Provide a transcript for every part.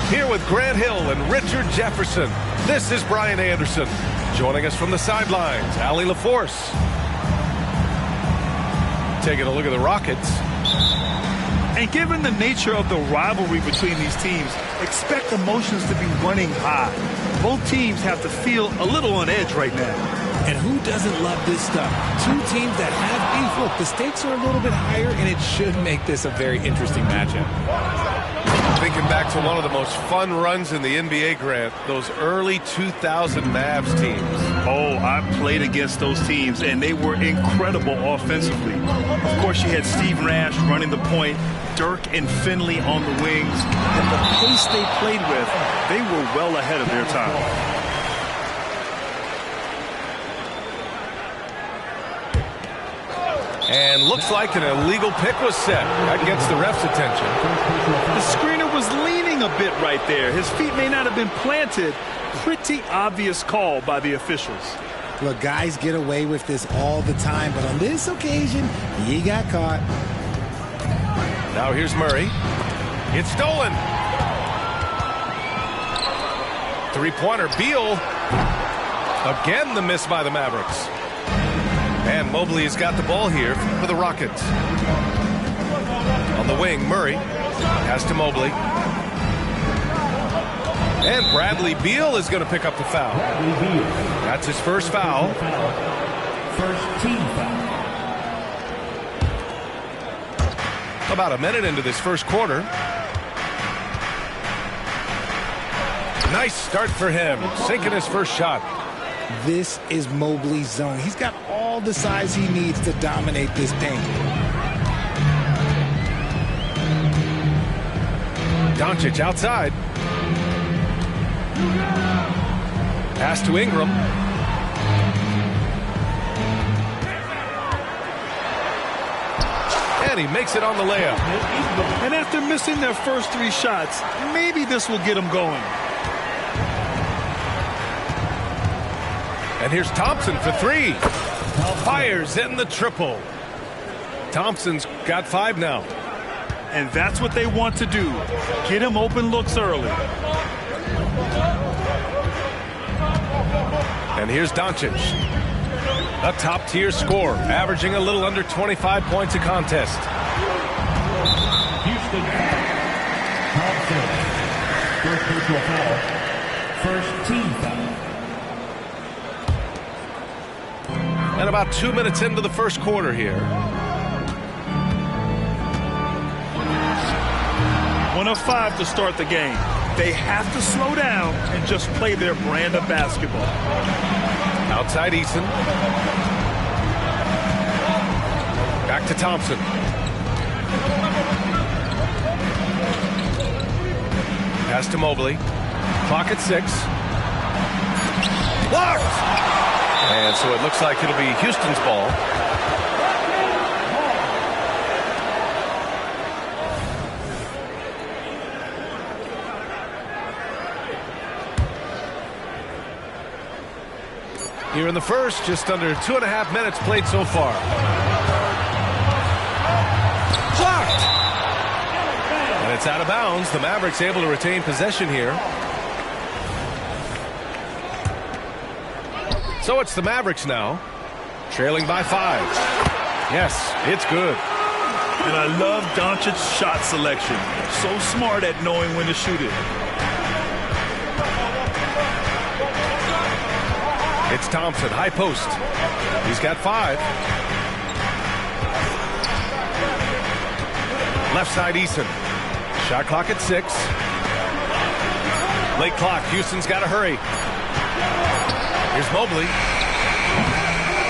Here with Grant Hill and Richard Jefferson, this is Brian Anderson. Joining us from the sidelines, Allie LaForce. Taking a look at the Rockets. And given the nature of the rivalry between these teams, expect emotions to be running high. Both teams have to feel a little on edge right now. And who doesn't love this stuff? Two teams that have beef. Look, the stakes are a little bit higher, and it should make this a very interesting matchup. Thinking back to one of the most fun runs in the NBA, Grant, those early 2000 Mavs teams. Oh, I played against those teams, and they were incredible offensively. Of course, you had Steve Nash running the point, Dirk and Finley on the wings, and the pace they played with, they were well ahead of their time. And looks like an illegal pick was set. That gets the ref's attention. The screener was leaning a bit right there. His feet may not have been planted. Pretty obvious call by the officials. Look, guys get away with this all the time, but on this occasion, he got caught. Now here's Murray. It's stolen. Three-pointer, Beal. Again, the miss by the Mavericks. And Mobley has got the ball here for the Rockets. On the wing, Murray has to Mobley. And Bradley Beal is going to pick up the foul. That's his first foul. First team foul. About a minute into this first quarter. Nice start for him, sinking his first shot. This is Mobley's zone. He's got all the size he needs to dominate this paint. Doncic outside. Pass to Ingram. And he makes it on the layup. And after missing their first three shots, maybe this will get them going. And here's Thompson for three. Fires in the triple. Thompson's got 5 now. And that's what they want to do. Get him open looks early. And here's Doncic. A top-tier scorer, averaging a little under 25 points a contest. Houston. Thompson. First personal foul. First team foul. And about 2 minutes into the first quarter here. 1 of 5 to start the game. They have to slow down and just play their brand of basketball. Outside Eason. Back to Thompson. Pass to Mobley. Clock at 6. Blocked! And so it looks like it'll be Houston's ball. Here in the first, just under 2.5 minutes played so far. Blocked! And it's out of bounds. The Mavericks able to retain possession here. So it's the Mavericks now, trailing by 5. Yes, it's good. And I love Doncic's shot selection. So smart at knowing when to shoot it. It's Thompson, high post. He's got 5. Left side, Eason. Shot clock at 6. Late clock, Houston's got to hurry. Here's Mobley.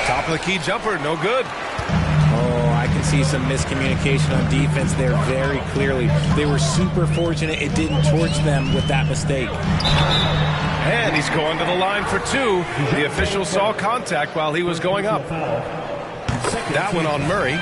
Top of the key jumper, no good. Oh, I can see some miscommunication on defense there very clearly. They were super fortunate it didn't torch them with that mistake. And he's going to the line for 2. The official saw contact while he was going up. That one on Murray.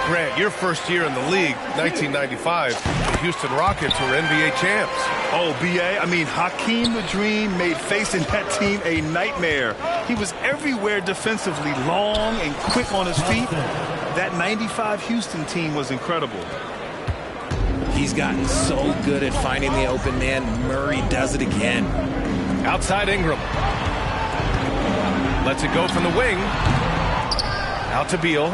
Grant, your first year in the league, 1995, the Houston Rockets were NBA champs. Oh, B.A., I mean, Hakeem the Dream made facing that team a nightmare. He was everywhere defensively, long and quick on his feet. That 95 Houston team was incredible. He's gotten so good at finding the open man. Murray does it again. Outside Ingram. Lets it go from the wing. Out to Beal.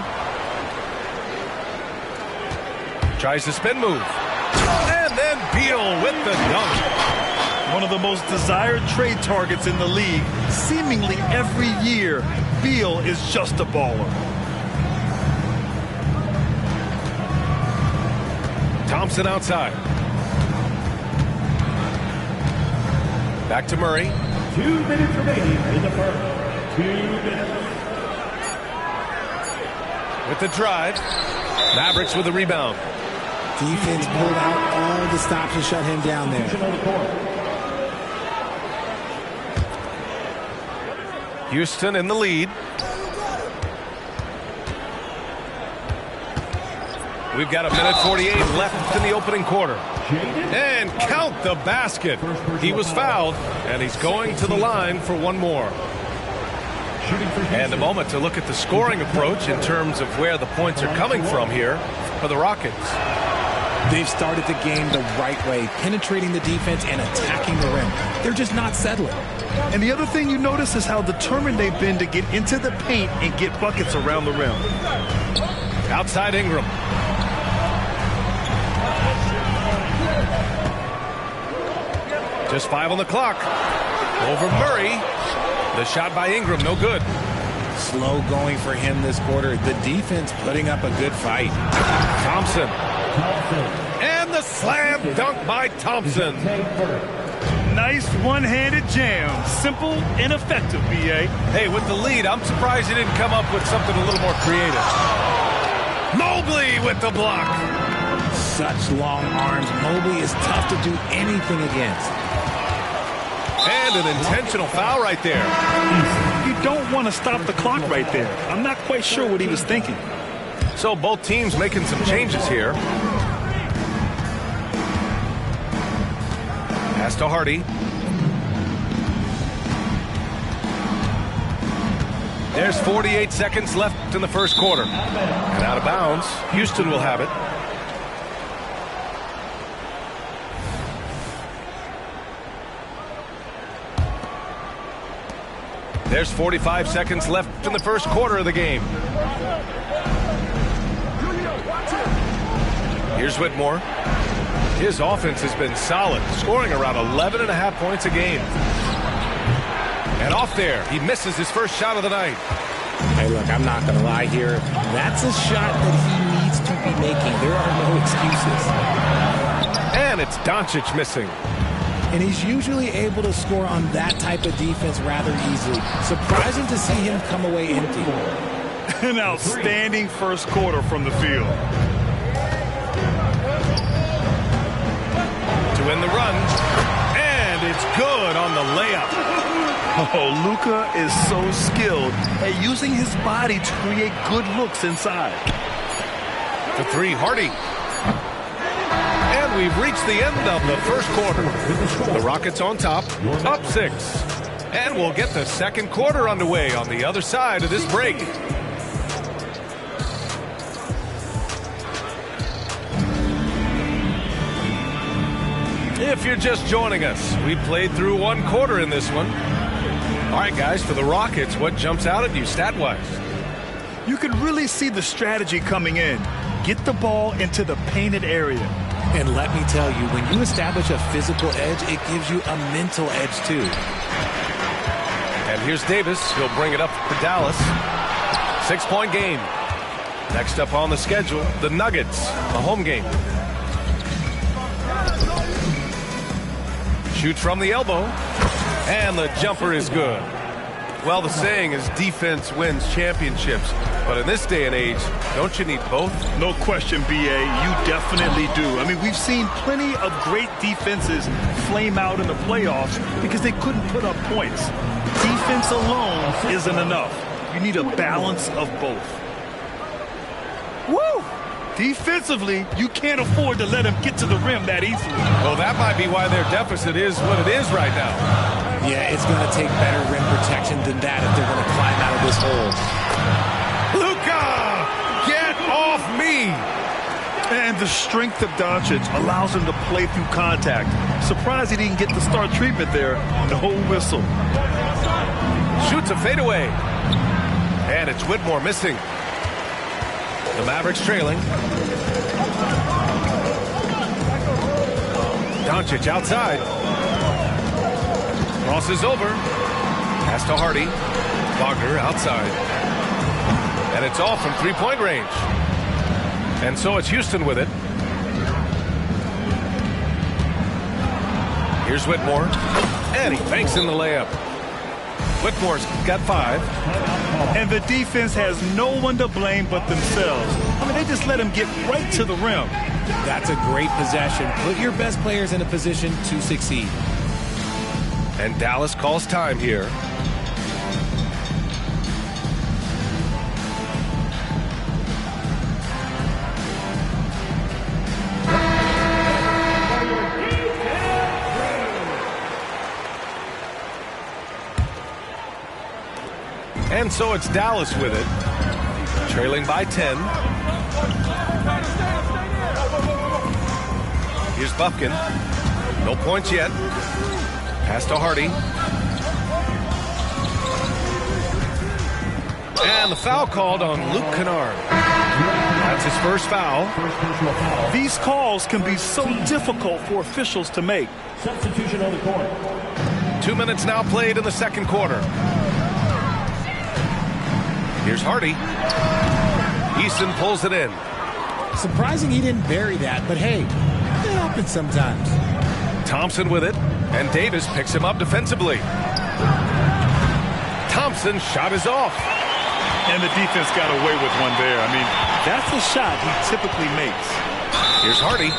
Tries the spin move. And then Beal with the dunk. One of the most desired trade targets in the league. Seemingly every year, Beal is just a baller. Thompson outside. Back to Murray. 2 minutes remaining in the first. 2 minutes. With the drive. Mavericks with the rebound. Defense pulled out all the stops to shut him down there. Houston in the lead. We've got 1:48 left in the opening quarter. And count the basket. He was fouled, and he's going to the line for one more. And a moment to look at the scoring approach in terms of where the points are coming from here for the Rockets. They've started the game the right way, penetrating the defense and attacking the rim. They're just not settling. And the other thing you notice is how determined they've been to get into the paint and get buckets around the rim. Outside Ingram. Just 5 on the clock. Over Murray. The shot by Ingram, no good. Slow going for him this quarter. The defense putting up a good fight. Thompson. And the slam dunk by Thompson. Nice one-handed jam. Simple and effective, B.A. Hey, with the lead, I'm surprised he didn't come up with something a little more creative. Mobley with the block. Such long arms. Mobley is tough to do anything against. And an intentional foul right there. You don't want to stop the clock right there. I'm not quite sure what he was thinking. So both teams making some changes here. Pass to Hardy. There's 48 seconds left in the first quarter. And out of bounds, Houston will have it. There's 45 seconds left in the first quarter of the game. Here's Whitmore. His offense has been solid, scoring around 11.5 points a game. And off there, he misses his first shot of the night. Hey, look, I'm not going to lie here. That's a shot that he needs to be making. There are no excuses. And it's Doncic missing. And he's usually able to score on that type of defense rather easily. Surprising to see him come away empty. An outstanding first quarter from the field. To win the run. And it's good on the layup. Oh, Luka is so skilled at using his body to create good looks inside. To three, Hardy. And we've reached the end of the first quarter. The Rockets on top, up 6. And we'll get the second quarter underway on the other side of this break. If you're just joining us, we played through one quarter in this one. All right, guys, for the Rockets, what jumps out at you stat-wise? You can really see the strategy coming in. Get the ball into the painted area. And let me tell you, when you establish a physical edge, it gives you a mental edge, too. And here's Davis. He'll bring it up for Dallas. 6-point game. Next up on the schedule, the Nuggets, a home game. Shoots from the elbow. And the jumper is good. Well, the saying is defense wins championships. But in this day and age, don't you need both? No question, B.A. You definitely do. I mean, we've seen plenty of great defenses flame out in the playoffs because they couldn't put up points. Defense alone isn't enough. You need a balance of both. Woo! Defensively, you can't afford to let them get to the rim that easily. Well, that might be why their deficit is what it is right now. Yeah, it's going to take better rim protection than that if they're going to climb out of this hole. Luka, get off me! And the strength of Doncic allows him to play through contact. Surprised he didn't get the start treatment there. No whistle. Shoots a fadeaway. And it's Whitmore missing. The Mavericks trailing. Doncic outside. Crosses over. Pass to Hardy. Wagner outside. And it's off from three-point range. And so it's Houston with it. Here's Whitmore. And he banks in the layup. Whitmore's got 5. And the defense has no one to blame but themselves. I mean, they just let him get right to the rim. That's a great possession. Put your best players in a position to succeed. And Dallas calls time here. And so it's Dallas with it, trailing by 10. Here's Bufkin. No points yet. Pass to Hardy. And the foul called on Luke Kennard. That's his first foul. These calls can be so difficult for officials to make. Substitution on the court. 2 minutes now played in the second quarter. Here's Hardy. Easton pulls it in. Surprising he didn't bury that, but hey, it happens sometimes. Thompson with it, and Davis picks him up defensively. Thompson's shot is off. And the defense got away with one there. I mean, that's the shot he typically makes. Here's Hardy.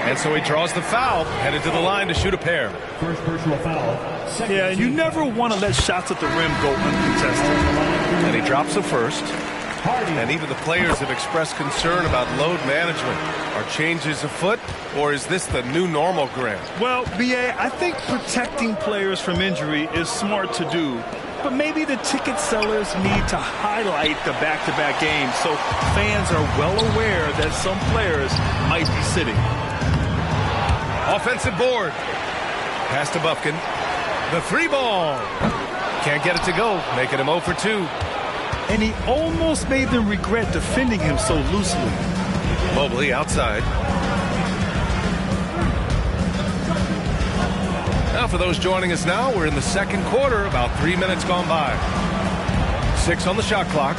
And so he draws the foul, headed to the line to shoot a pair. First personal foul. Yeah, you never want to let shots at the rim go uncontested. And he drops the first. And even the players have expressed concern about load management. Are changes afoot, or is this the new normal, Grant? Well, B.A., I think protecting players from injury is smart to do. But maybe the ticket sellers need to highlight the back-to-back games so fans are well aware that some players might be sitting. Offensive board. Pass to Bufkin. The 3-ball. Can't get it to go, making him 0 for 2. And he almost made them regret defending him so loosely. Mobley outside. Now for those joining us now, we're in the second quarter, about 3 minutes gone by. 6 on the shot clock.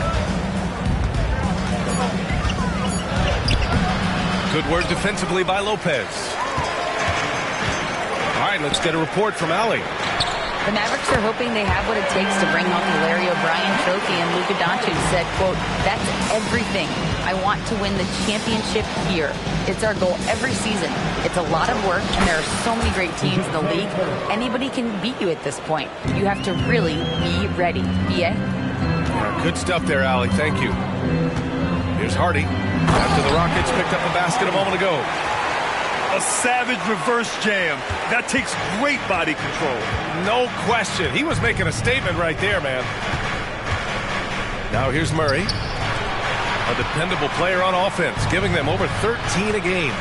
Good work defensively by Lopez. All right, let's get a report from Allie. The Mavericks are hoping they have what it takes to bring home the Larry O'Brien trophy, and Luka Doncic said, quote, "That's everything. I want to win the championship here. It's our goal every season. It's a lot of work, and there are so many great teams in the league. Anybody can beat you at this point. You have to really be ready." B.A.? Yeah, good stuff there, Allie. Thank you. Here's Hardy. After the Rockets picked up the basket a moment ago. A savage reverse jam. That takes great body control. No question. He was making a statement right there, man. Now here's Murray. A dependable player on offense, giving them over 13 a game.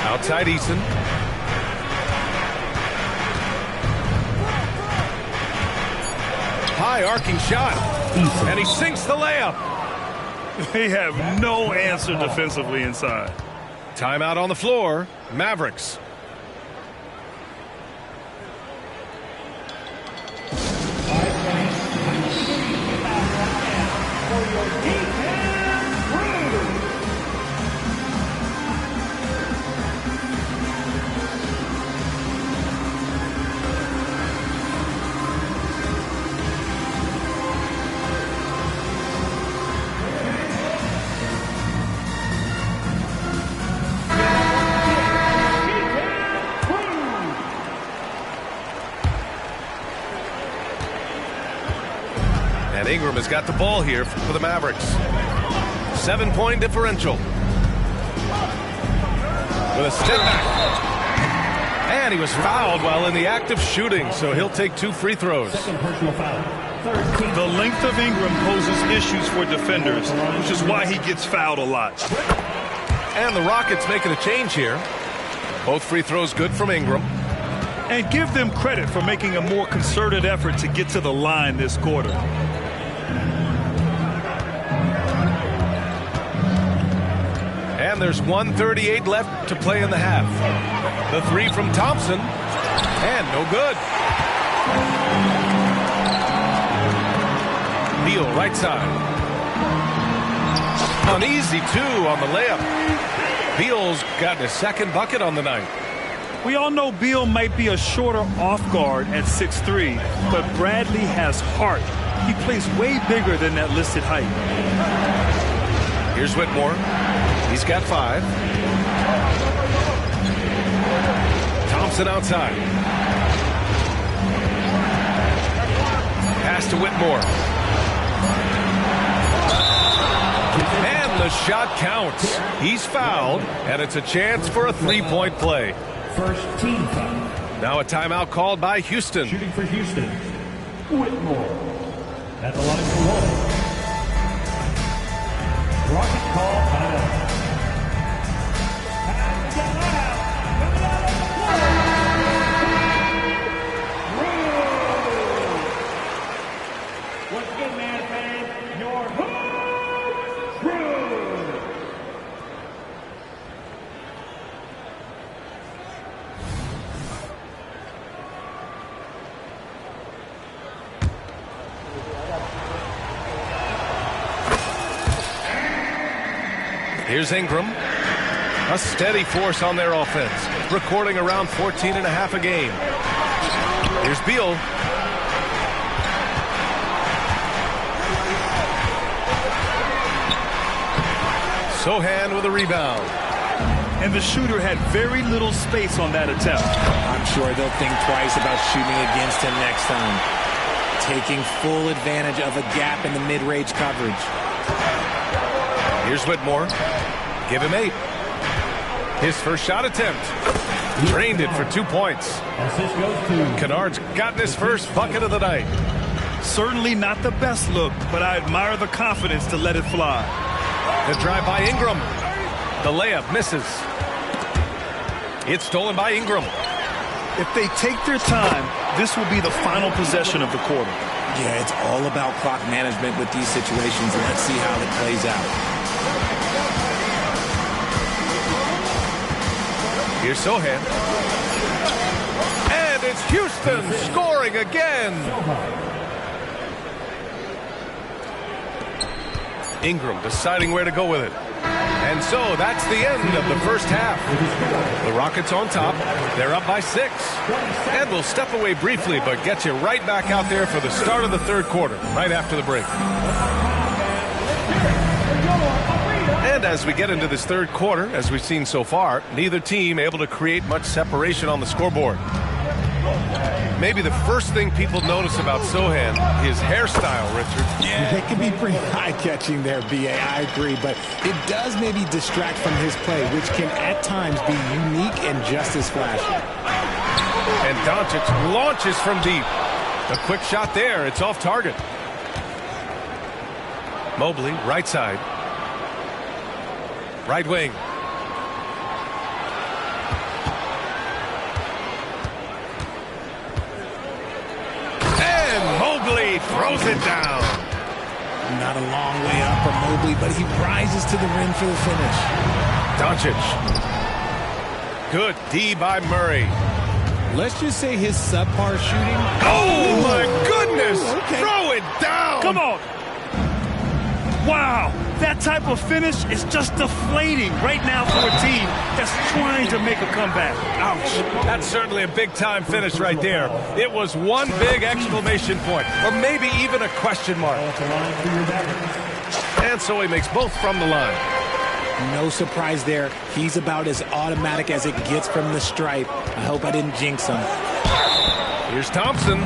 Outside Eason. High arcing shot. And he sinks the layup. They have no answer defensively inside. Timeout on the floor. Mavericks. And Ingram has got the ball here for the Mavericks. 7-point differential. With a step back. And he was fouled while in the act of shooting, so he'll take 2 free throws. Second personal foul. The length of Ingram poses issues for defenders, which is why he gets fouled a lot. And the Rockets making a change here. Both free throws good from Ingram. And give them credit for making a more concerted effort to get to the line this quarter. And there's 1:38 left to play in the half. The three from Thompson. And no good. Beal right side. An easy two on the layup. Beal's gotten his second bucket on the night. We all know Beal might be a shorter off guard at 6'3", but Bradley has heart. He plays way bigger than that listed height. Here's Whitmore. He's got 5. Thompson outside. Pass to Whitmore. And the shot counts. He's fouled, and it's a chance for a three-point play. First team foul. Now a timeout called by Houston. Shooting for Houston, Whitmore. At the line for one. Rocket call timeout. Once again, man fans, your home crew. Here's Ingram. A steady force on their offense, recording around 14.5 a game. Here's Beal. Sohan with a rebound. And the shooter had very little space on that attempt. I'm sure they'll think twice about shooting against him next time. Taking full advantage of a gap in the mid-range coverage. Here's Whitmore. Give him 8. His first shot attempt. Drained it for 2 points. Assist goes to Kennard's gotten his first bucket of the night. Certainly not the best look, but I admire the confidence to let it fly. The drive by Ingram. The layup misses. It's stolen by Ingram. If they take their time, this will be the final possession of the quarter. Yeah, it's all about clock management with these situations, and let's see how it plays out. Here's Sohan. And it's Houston scoring again. Ingram deciding where to go with it. And so that's the end of the first half. The Rockets on top. They're up by 6. And we'll step away briefly, but get you right back out there for the start of the third quarter, right after the break. And as we get into this third quarter, as we've seen so far, neither team able to create much separation on the scoreboard. Maybe the first thing people notice about Sohan, his hairstyle, Richard. Yeah, it can be pretty eye-catching there, B.A. I agree, but it does maybe distract from his play, which can at times be unique and just as flashy. And Doncic launches from deep. A quick shot there. It's off target. Mobley, right side. Right wing. Throws it down. Not a long way up for Mobley, but he rises to the rim for the finish. Doncic. Good D by Murray. Let's just say his subpar shooting. Oh, my goodness. Okay. Throw it down. Come on. Wow. That type of finish is just deflating right now for a team that's trying to make a comeback. Ouch. That's certainly a big-time finish right there. It was one big exclamation point, or maybe even a question mark. And so he makes both from the line. No surprise there. He's about as automatic as it gets from the stripe. I hope I didn't jinx him. Here's Thompson.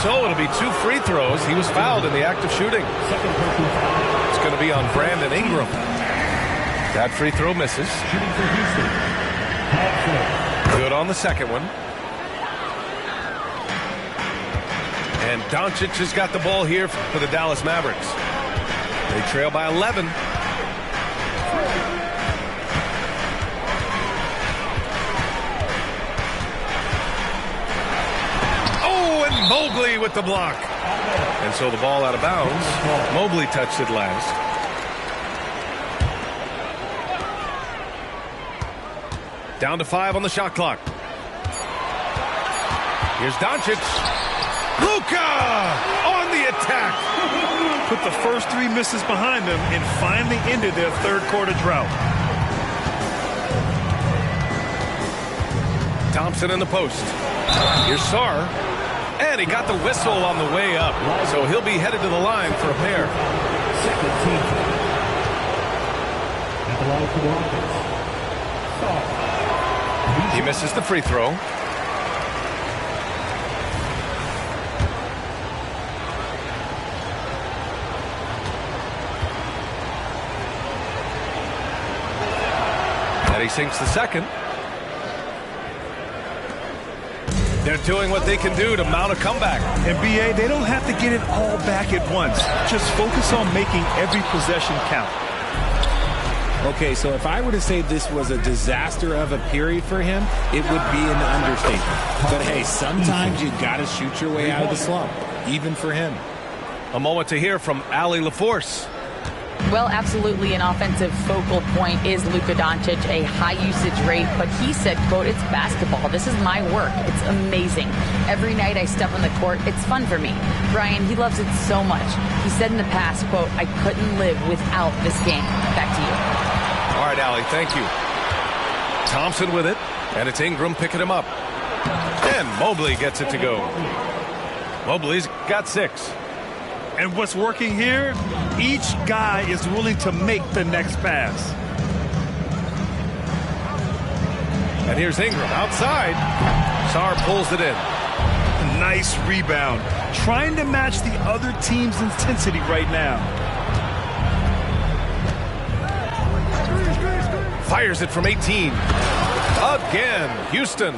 So it'll be 2 free throws. He was fouled in the act of shooting. It's going to be on Brandon Ingram. That free throw misses. Good on the second one. And Doncic has got the ball here for the Dallas Mavericks. They trail by 11. Oh, and Mobley with the block. And so the ball out of bounds. Mobley touched it last. Down to 5 on the shot clock. Here's Doncic. Luka on the attack. Put the first 3 misses behind them and finally ended their third quarter drought. Thompson in the post. Here's Sarr. And he got the whistle on the way up. So he'll be headed to the line for a pair. Second team. At the line for the Rockets. He misses the free throw. And he sinks the second. They're doing what they can do to mount a comeback. And BA, they don't have to get it all back at once. Just focus on making every possession count. Okay, so if I were to say this was a disaster of a period for him, it would be an understatement. But hey, sometimes you got to shoot your way out of the slump, even for him. A moment to hear from Allie LaForce. Well, absolutely an offensive focal point is Luka Doncic, a high usage rate, but he said, quote, it's basketball. This is my work. It's amazing. Every night I step on the court, it's fun for me. Brian, he loves it so much. He said in the past, quote, I couldn't live without this game. Back to you. All right, Allie, thank you. Thompson with it, and it's Ingram picking him up. And Mobley gets it to go. Mobley's got 6. And what's working here, each guy is willing to make the next pass. And here's Ingram outside. Sarr pulls it in. Nice rebound. Trying to match the other team's intensity right now. Fires it from 18. Again, Houston.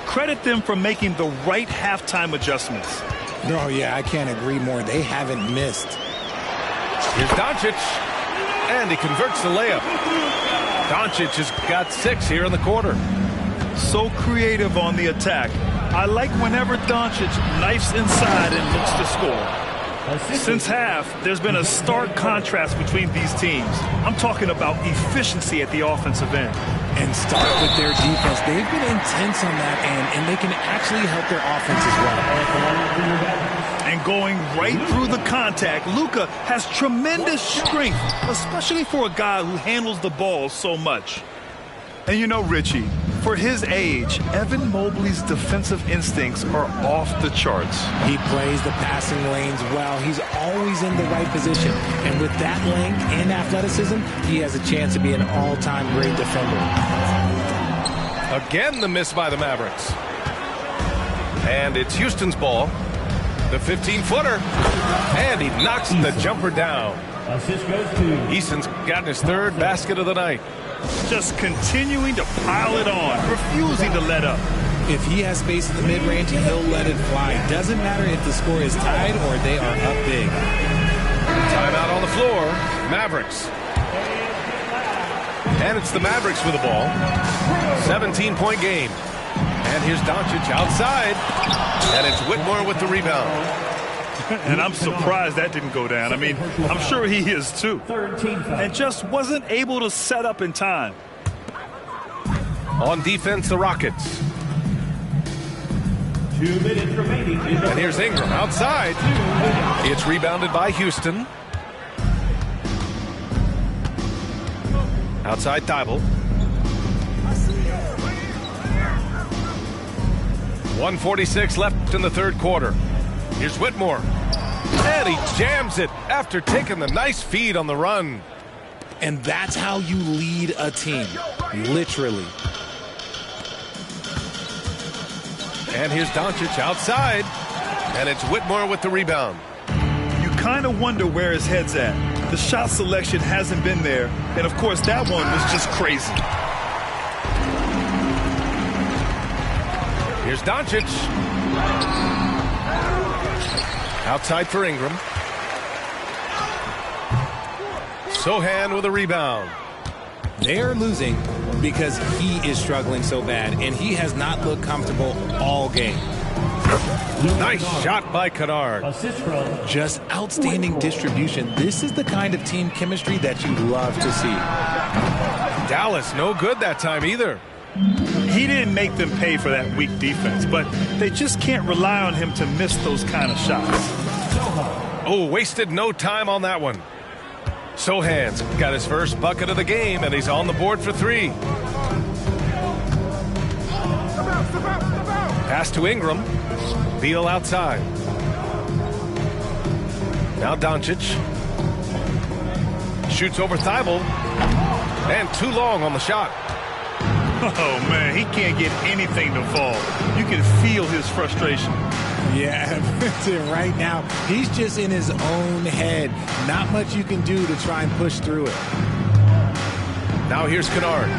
Credit them for making the right halftime adjustments. Oh, yeah, I can't agree more. They haven't missed. Here's Doncic. And he converts the layup. Doncic has got 6 here in the quarter. So creative on the attack. I like whenever Doncic knifes inside and looks to score. Since half, there's been a stark contrast between these teams. I'm talking about efficiency at the offensive end. And start with their defense. They've been intense on that end, and they can actually help their offense as well. And going right through the contact, Luka has tremendous strength, especially for a guy who handles the ball so much. And you know, Richie, for his age, Evan Mobley's defensive instincts are off the charts. He plays the passing lanes well. He's always in the right position. And with that length and athleticism, he has a chance to be an all-time great defender. Again, the miss by the Mavericks. And it's Houston's ball. The 15-footer. And he knocks the jumper down. Assist goes to Easton's gotten his 3rd basket of the night. Just continuing to pile it on, refusing to let up. If he has space in the mid-range, he'll let it fly. Doesn't matter if the score is tied or they are up big. Timeout on the floor. Mavericks. And it's the Mavericks with the ball. 17-point game. And here's Doncic outside. And it's Whitmore with the rebound. And I'm surprised that didn't go down. I mean, I'm sure he is too. And just wasn't able to set up in time. On defense, the Rockets. 2 minutes remaining. And here's Ingram outside. It's rebounded by Houston. Outside Thibault. 1:46 left in the 3rd quarter. Here's Whitmore. And he jams it after taking the nice feed on the run. And that's how you lead a team. Literally. And here's Doncic outside. And it's Whitmore with the rebound. You kind of wonder where his head's at. The shot selection hasn't been there. And, of course, that one was just crazy. Here's Doncic. Outside for Ingram. Sohan with a rebound. They're losing because he is struggling so bad, and he has not looked comfortable all game. Nice shot by Kennard. Just outstanding distribution. This is the kind of team chemistry that you love to see. Dallas, no good that time either. He didn't make them pay for that weak defense, but they just can't rely on him to miss those kind of shots. Oh, wasted no time on that one. Sohan's got his first bucket of the game, and he's on the board for 3. Pass to Ingram. Beal outside. Now Doncic. Shoots over Thibault. And too long on the shot. Oh, man, he can't get anything to fall. You can feel his frustration. Yeah, right now, he's just in his own head. Not much you can do to try and push through it. Now here's Kennard.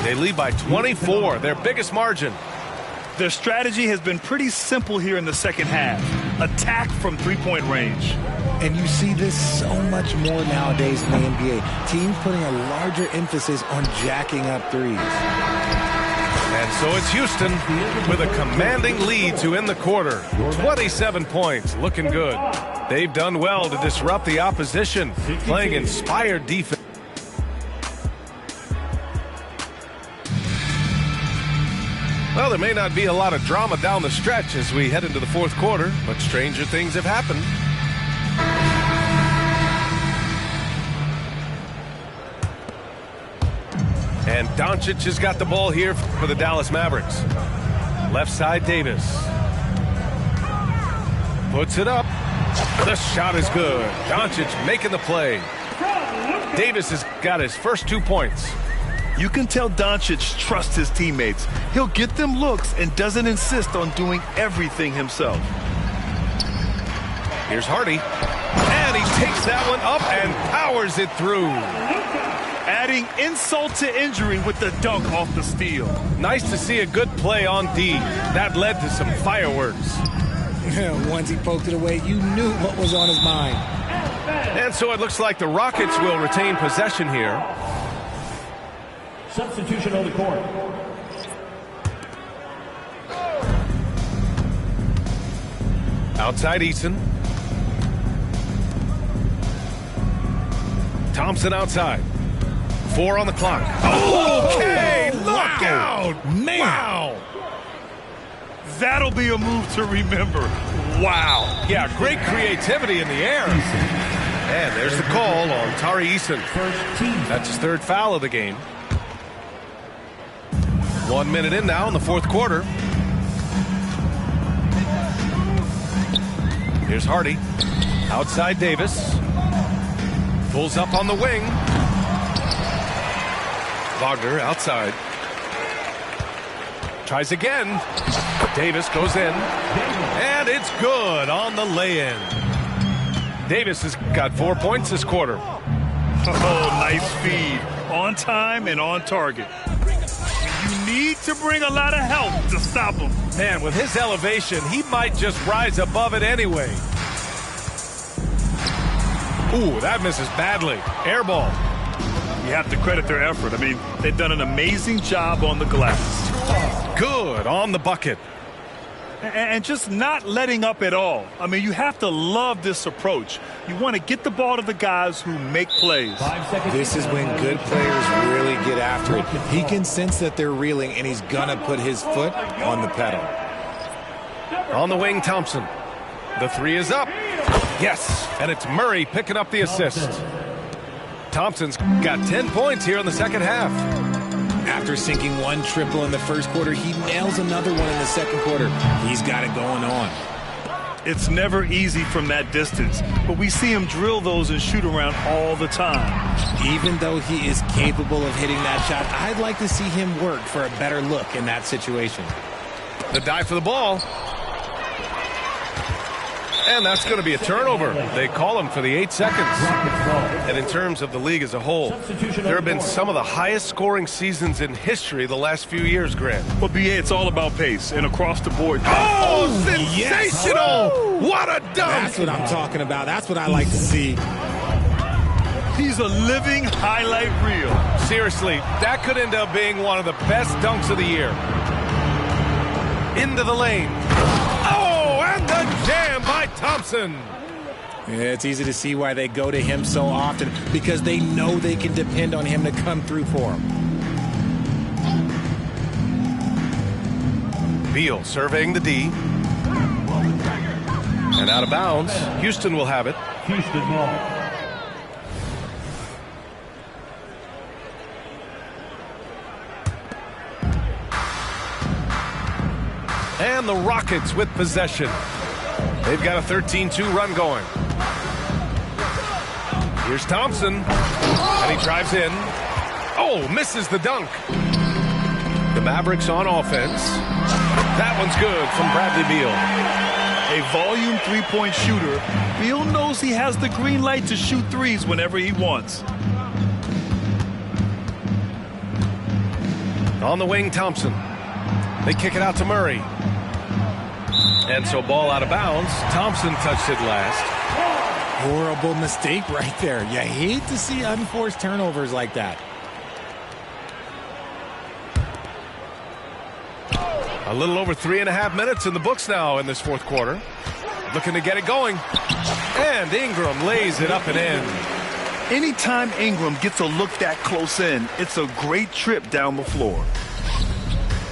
They lead by 24, their biggest margin. Their strategy has been pretty simple here in the second half. Attack from three-point range. And you see this so much more nowadays in the NBA. Teams putting a larger emphasis on jacking up threes. And so it's Houston with a commanding lead to end the quarter. 27 points, looking good. They've done well to disrupt the opposition, playing inspired defense. Well, there may not be a lot of drama down the stretch as we head into the fourth quarter, but stranger things have happened. And Doncic has got the ball here for the Dallas Mavericks. Left side, Davis. Puts it up. The shot is good. Doncic making the play. Davis has got his first 2 points. You can tell Doncic trusts his teammates. He'll get them looks and doesn't insist on doing everything himself. Here's Hardy. And he takes that one up and powers it through. Adding insult to injury with the dunk off the steal. Nice to see a good play on D. That led to some fireworks. Once he poked it away, you knew what was on his mind. And so it looks like the Rockets will retain possession here. Substitution on the court. Outside Eason. Thompson outside. 4 on the clock. Okay, look out. Man. Wow. That'll be a move to remember. Wow. Yeah, great creativity in the air. And there's the call on Tari Eason. That's his 3rd foul of the game. 1 minute in now in the fourth quarter. Here's Hardy. Outside Davis. Pulls up on the wing. Wagner outside. Tries again. Davis goes in. And it's good on the lay-in. Davis has got 4 points this quarter. Oh, nice feed. On time and on target. You need to bring a lot of help to stop him. Man, with his elevation, he might just rise above it anyway. Ooh, that misses badly. Air ball. You have to credit their effort. I mean, they've done an amazing job on the glass. Good on the bucket. And just not letting up at all. I mean, you have to love this approach. You want to get the ball to the guys who make plays. This is when good players really get after it. He can sense that they're reeling, and he's going to put his foot on the pedal. On the wing, Thompson. The 3 is up. Yes, and it's Murray picking up the assist. Thompson's got 10 points here in the second half. After sinking 1 triple in the first quarter, he nails another one in the second quarter. He's got it going on. It's never easy from that distance, but we see him drill those and shoot around all the time. Even though he is capable of hitting that shot, I'd like to see him work for a better look in that situation. The dive for the ball. And that's going to be a turnover. They call him for the 8 seconds. And in terms of the league as a whole, there have been some of the highest scoring seasons in history the last few years, Grant. Well, BA, it's all about pace and across the board. Oh, sensational! Yes. What a dunk! That's what I'm talking about. That's what I like to see. He's a living highlight reel. Seriously, that could end up being one of the best dunks of the year. Into the lane. Oh, and the jam by Thompson. Yeah, it's easy to see why they go to him so often, because they know they can depend on him to come through for them. Beal surveying the D. And out of bounds. Houston will have it. Houston ball. And the Rockets with possession. They've got a 13-2 run going. Here's Thompson. And he drives in. Oh, misses the dunk. The Mavericks on offense. That one's good from Bradley Beal. A volume three-point shooter. Beal knows he has the green light to shoot threes whenever he wants. On the wing, Thompson. They kick it out to Murray. And so ball out of bounds. Thompson touched it last. Horrible mistake right there. You hate to see unforced turnovers like that. A little over 3.5 minutes in the books now in this fourth quarter. Looking to get it going. And Ingram lays it up and in. Anytime Ingram gets a look that close in, it's a great trip down the floor.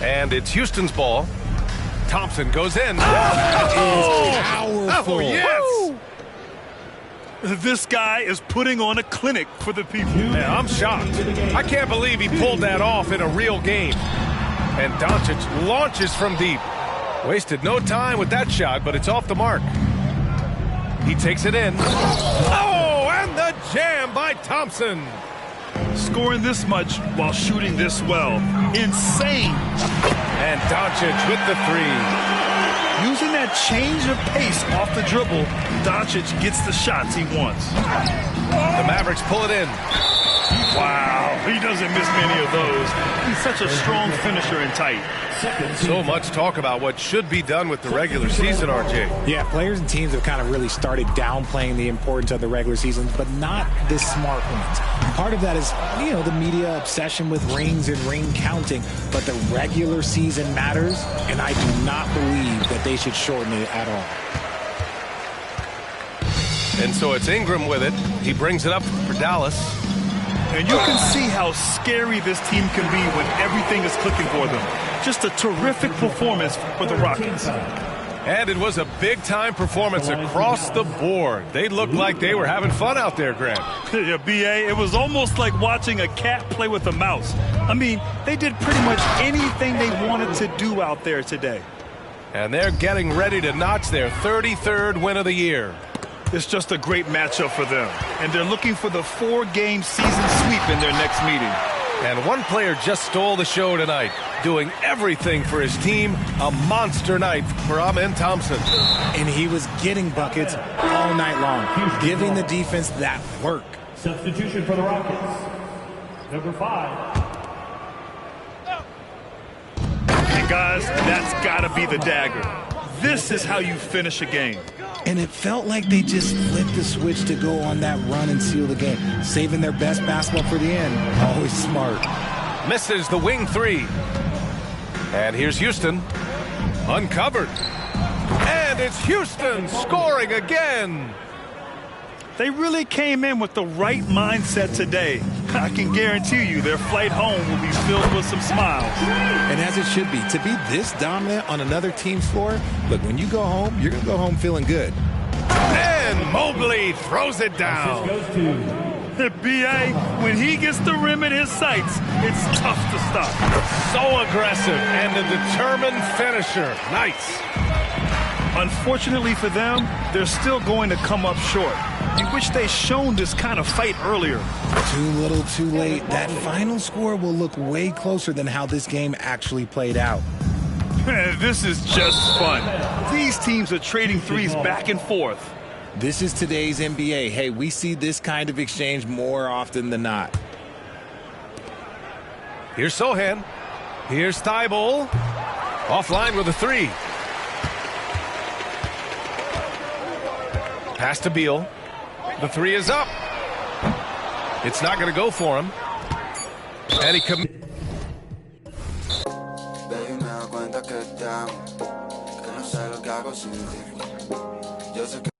And it's Houston's ball. Thompson goes in. Powerful. Oh, yes. This guy is putting on a clinic for the people. Yeah, I'm shocked. I can't believe he pulled that off in a real game. And Doncic launches from deep. Wasted no time with that shot, but it's off the mark. He takes it in. Oh, and the jam by Thompson. Scoring this much while shooting this well. Insane. And Doncic with the three. Using that change of pace off the dribble, Doncic gets the shots he wants. The Mavericks pull it in. Wow, he doesn't miss many of those. He's such a strong finisher and tight. So much talk about what should be done with the regular season, RJ. Yeah, players and teams have kind of really started downplaying the importance of the regular season, but not the smart ones. Part of that is, you know, the media obsession with rings and ring counting, but the regular season matters, and I do not believe that they should shorten it at all. And so it's Ingram with it. He brings it up for Dallas. And you can see how scary this team can be when everything is clicking for them. Just a terrific performance for the Rockets. And it was a big-time performance across the board. They looked like they were having fun out there, Grant. Yeah, B.A., it was almost like watching a cat play with a mouse. I mean, they did pretty much anything they wanted to do out there today. And they're getting ready to notch their 33rd win of the year. It's just a great matchup for them. And they're looking for the 4-game season sweep in their next meeting. And one player just stole the show tonight, doing everything for his team. A monster night for Amen Thompson. And he was getting buckets all night long, giving the defense that work. Substitution for the Rockets. Number 5. And guys, that's got to be the dagger. This is how you finish a game. And it felt like they just flipped the switch to go on that run and seal the game, saving their best basketball for the end. Always smart. Misses the wing three. And here's Houston. Uncovered. And it's Houston scoring again. They really came in with the right mindset today. I can guarantee you their flight home will be filled with some smiles. And as it should be, to be this dominant on another team's floor, look, when you go home, you're going to go home feeling good. And Mobley throws it down. The B.A., when he gets the rim in his sights, it's tough to stop. So aggressive and a determined finisher. Nice. Unfortunately for them, they're still going to come up short. You wish they'd shown this kind of fight earlier. Too little, too late. That final score will look way closer than how this game actually played out. This is just fun. These teams are trading threes back and forth. This is today's NBA. Hey, we see this kind of exchange more often than not. Here's Sohan. Here's Thibault. Offline with a three. Pass to Beal. The three is up. It's not going to go for him. And he commits. Baby, me da cuenta que te amo, que no sé lo que hago sin ti. Yo sé que